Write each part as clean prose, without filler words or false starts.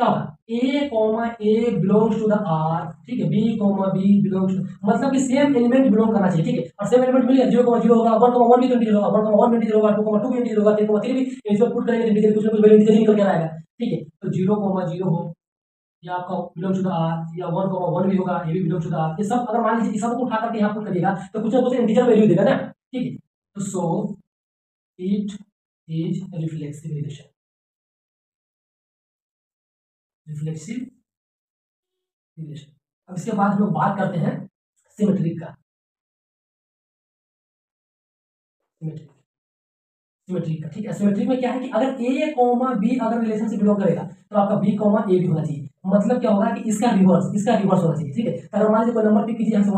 क्या होगा, A comma A belongs to the R, ठीक है, B comma B belongs to, मतलब कि सेम एलिमेंट बिलोंग करना चाहिए, ठीक है, और सेम एलिमेंट मिल गया, 0,0 होगा, 1,1 भी तो इंटीजर होगा, 1,1 भी इंटीजर होगा, 2,2 भी इंटीजर होगा, 3,3 भी इंटीजर पुट करेंगे तो इंटीजर कुछ ना कुछ वैल्यू इंटीजर ही निकल के आएगा, ठीक है, तो 0,0 हो या आपका बिलोंग्स टू द आर या 1,1 भी होगा, ये भी बिलोंग्स टू द आर, ये सब अगर मान लीजिए इस सबको उठा करके यहाँ पुट करिएगा तो कुछ ना कुछ इंटीजर वैल्यू देगा ना, ठीक है, तो so it is reflexive relation, reflexive relation. अब इसके बाद हम लोग बात करते हैं सिमेट्रिक का, सिमेट्रिक, सिमेट्रिक का, ठीक है, सिमेट्रिक में क्या है कि अगर ए कॉमा बी अगर रिलेशन से बिलोंग करेगा तो आपका बी कॉमा ए भी होना चाहिए, मतलब क्या होगा कि इसका रिवर्स होना चाहिए, ठीक है, तो अगर मान लीजिए कोई नंबर पिक कीजिए यहाँ से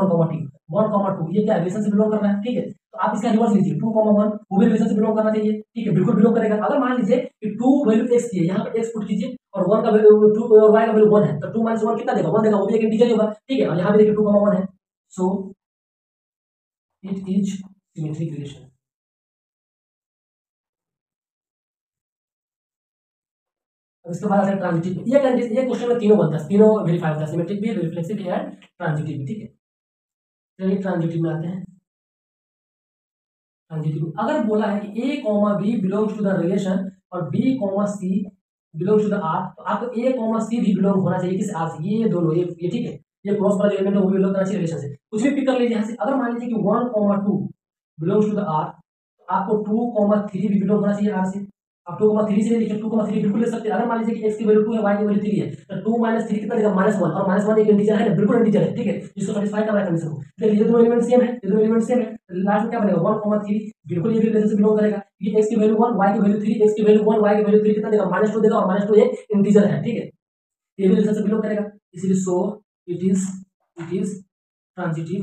1,2 ये क्या रिलेशन से बिलोंग कर रहा है, ठीक है, तो आप इसका रिवर्स लीजिए 2,1 वो भी रिलेशन से बिलोंग करना चाहिए, ठीक है, बिल्कुल बिलोंग करेगा। अगर मान लीजिए कि 2 वैल्यू एक्स की है, यहाँ पे एक्स पुट कीजिए और 1 का वैल्यू 2 और y का वैल्यू 1 है, तो 2 - 1 कितना देगा, 1 देगा, वो भी एक इंटीजर ही होगा, ठीक है, और यहाँ पे देखिए 2,1 है, so it is symmetric relation. अब इसके बाद आता है ट्रांजिटिव, ये क्वेश्चन में तीनों बनता है, तीनों वेरीफाई होता है, सिमेट्रिक भी, रिफ्लेक्सिव भी एंड ट्रांजिटिव भी, ठीक है, चलिए ट्रांजिटिव में आते हैं। ट्रांजिटिव अगर बोला है कि A comma B belongs to the relation और B comma C belongs to the R, तो आपको ए कॉमा सी भी बिलोंग होना चाहिए किस आर से, ये दोनों ये ठीक है, ये क्रॉस वाला जो एलिमेंट है वो भी बिलोंग करना चाहिए रिलेशन से, कुछ भी पिक कर लीजिए यहाँ से। अगर मान लीजिए कि 1,2 बिलोंग्स टू द आर, तो आपको 2,3 भी बिलोंग होना चाहिए आर से, आप 2,3 से लिखिए, 2,3 बिल्कुल ले सकते हैं। अगर मान लीजिए कि x की वैल्यू 2 है, y की वैल्यू 3 है, तो 2 - 3 कितना देगा, -1, और -1 एक इंटीजर है ना, बिल्कुल इंटीजर है, ठीक है, जिसको सेटिस्फाई कर रहा है कंडीशन को, तो ये दोनों एलिमेंट सेम है, ये दोनों एलिमेंट सेम है, लास्ट में क्या बनेगा 1,3 बिल्कुल ये भी रिलेशन से बिलोंग करेगा, ये x की वैल्यू 1 y की वैल्यू 3, x की वैल्यू 1 y की वैल्यू 3 कितना देगा, -2 देगा, और -2 एक इंटीजर है, ठीक है, ये भी रिलेशन से बिलोंग करेगा, इसलिए सो इट इज ट्रांजिटिव